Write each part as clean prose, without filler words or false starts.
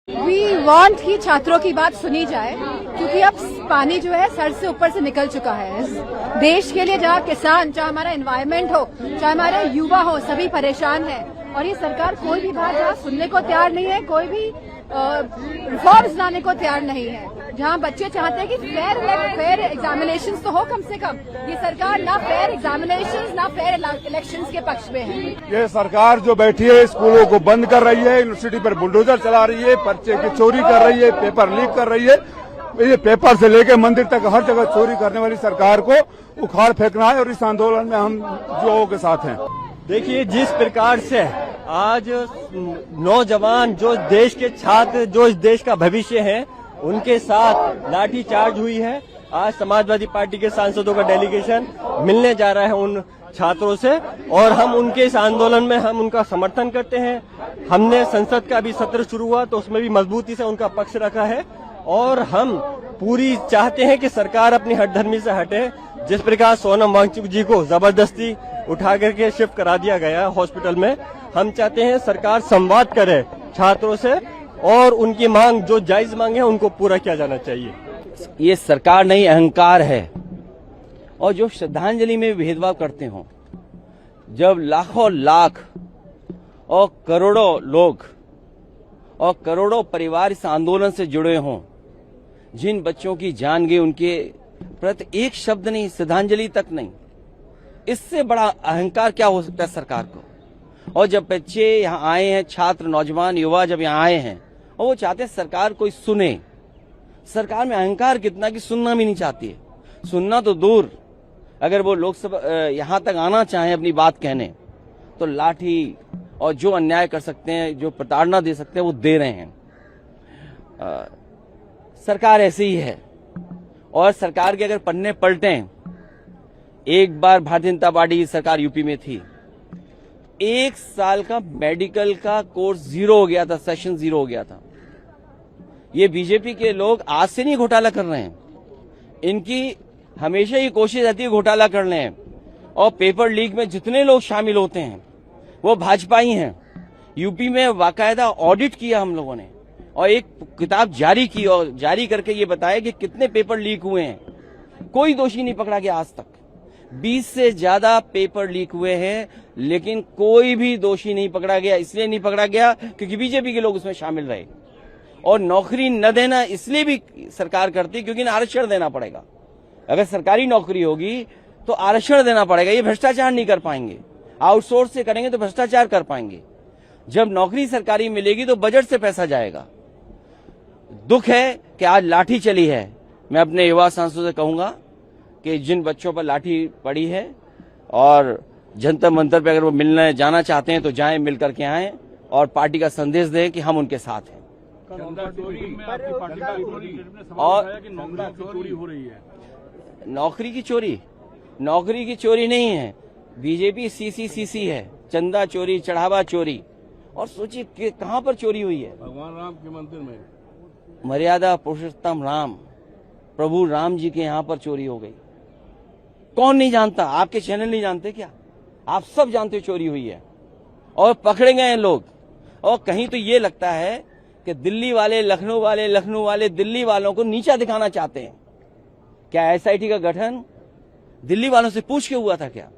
We want कि छात्रों की बात सुनी जाए, क्योंकि अब पानी जो है सर से ऊपर से निकल चुका है। इस देश के लिए जहाँ किसान, चाहे हमारा एनवायरनमेंट हो, चाहे हमारे युवा हो, सभी परेशान हैं। और ये सरकार कोई भी बात जहाँ सुनने को तैयार नहीं है, कोई भी रिफॉर्म्स लाने को तैयार नहीं है। जहाँ बच्चे चाहते हैं कि फेयर एग्जामिनेशंस तो हो कम से कम, ये सरकार ना फेयर एग्जामिनेशंस ना फेयर इलेक्शंस के पक्ष में है। ये सरकार जो बैठी है स्कूलों को बंद कर रही है, यूनिवर्सिटी पर बुलडोजर चला रही है, पर्चे की चोरी कर रही है, पेपर लीक कर रही है। ये पेपर से लेकर मंदिर तक हर जगह चोरी करने वाली सरकार को उखाड़ फेंकना है और इस आंदोलन में हम युवाओं के साथ हैं। देखिए, जिस प्रकार से आज नौजवान, जो देश के छात्र, जो इस देश का भविष्य है, उनके साथ लाठीचार्ज हुई है। आज समाजवादी पार्टी के सांसदों का डेलीगेशन मिलने जा रहा है उन छात्रों से, और हम उनके इस आंदोलन में हम उनका समर्थन करते हैं। हमने संसद का अभी सत्र शुरू हुआ तो उसमें भी मजबूती से उनका पक्ष रखा है, और हम पूरी चाहते हैं कि सरकार अपनी हठधर्मी से हटे। जिस प्रकार सोनम वांगचुक जी को जबरदस्ती उठा करके शिफ्ट करा दिया गया हॉस्पिटल में, हम चाहते हैं सरकार संवाद करे छात्रों से और उनकी मांग, जो जायज मांग है, उनको पूरा किया जाना चाहिए। ये सरकार नहीं, अहंकार है। और जो श्रद्धांजलि में भेदभाव करते हो, जब लाखों लाख और करोड़ों लोग और करोड़ों परिवार इस आंदोलन से जुड़े हों, जिन बच्चों की जान गई, उनके प्रति एक शब्द नहीं, श्रद्धांजलि तक नहीं, इससे बड़ा अहंकार क्या हो सकता है सरकार को। और जब बच्चे यहाँ आए हैं, छात्र, नौजवान, युवा जब यहाँ आए हैं और वो चाहते हैं सरकार कोई सुने, सरकार में अहंकार कितना कि सुनना भी नहीं चाहती है। सुनना तो दूर, अगर वो लोकसभा यहाँ तक आना चाहें अपनी बात कहने, तो लाठी और जो अन्याय कर सकते हैं, जो प्रताड़ना दे सकते हैं, वो दे रहे हैं। सरकार ऐसी ही है। और सरकार के अगर पन्ने पलटें, एक बार भारतीय जनता पार्टी की सरकार यूपी में थी, 1 साल का मेडिकल का कोर्स जीरो हो गया था, सेशन जीरो हो गया था। ये बीजेपी के लोग आज से नहीं घोटाला कर रहे हैं, इनकी हमेशा ये कोशिश रहती है घोटाला कर लें। और पेपर लीक में जितने लोग शामिल होते हैं वो भाजपाई हैं। यूपी में बाकायदा ऑडिट किया हम लोगों ने और एक किताब जारी की और जारी करके ये बताया कि कितने पेपर लीक हुए हैं। कोई दोषी नहीं पकड़ा गया आज तक। 20 से ज्यादा पेपर लीक हुए हैं, लेकिन कोई भी दोषी नहीं पकड़ा गया। इसलिए नहीं पकड़ा गया क्योंकि बीजेपी के लोग उसमें शामिल रहे। और नौकरी न देना इसलिए भी सरकार करती क्योंकि आरक्षण देना पड़ेगा। अगर सरकारी नौकरी होगी तो आरक्षण देना पड़ेगा। ये भ्रष्टाचार नहीं कर पाएंगे, आउटसोर्स से करेंगे तो भ्रष्टाचार कर पाएंगे। जब नौकरी सरकारी मिलेगी तो बजट से पैसा जाएगा। दुख है कि आज लाठी चली है। मैं अपने युवा सांसदों से कहूंगा कि जिन बच्चों पर लाठी पड़ी है और जंतर मंतर पे अगर वो मिलने जाना चाहते हैं तो जाएं, मिल करके आएं और पार्टी का संदेश दें कि हम उनके साथ हैं। और नौकरी की चोरी नहीं है, बीजेपी सीसीसीसी है, चंदा चोरी, चढ़ावा चोरी। और सोचिए कि कहां पर चोरी हुई है। भगवान राम के मंदिर में, मर्यादा पुरुषोत्तम राम, प्रभु राम जी के यहाँ पर चोरी हो गई। कौन नहीं जानता? आपके चैनल नहीं जानते क्या? आप सब जानते हो चोरी हुई है और पकड़े गए हैं लोग। और कहीं तो ये लगता है कि दिल्ली वाले, लखनऊ वाले दिल्ली वालों को नीचा दिखाना चाहते हैं। क्या एसआईटी का गठन दिल्ली वालों से पूछ के हुआ था क्या?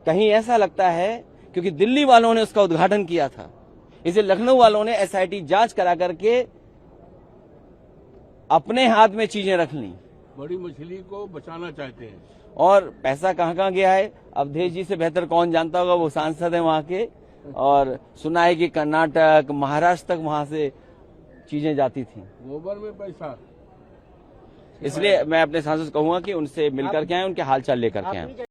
कहीं ऐसा लगता है क्योंकि दिल्ली वालों ने उसका उद्घाटन किया था, इसलिए लखनऊ वालों ने एसआईटी जांच करा करके अपने हाथ में चीजें रख ली। बड़ी मछली को बचाना चाहते हैं। और पैसा कहाँ कहाँ गया है अवधेश जी से बेहतर कौन जानता होगा, वो सांसद है वहां के। और सुना है कि कर्नाटक, महाराष्ट्र तक वहां से चीजें जाती थी, गोबर में पैसा। इसलिए मैं अपने सांसद कहूंगा कि उनसे मिलकर के आए, उनके हालचाल लेकर के आए।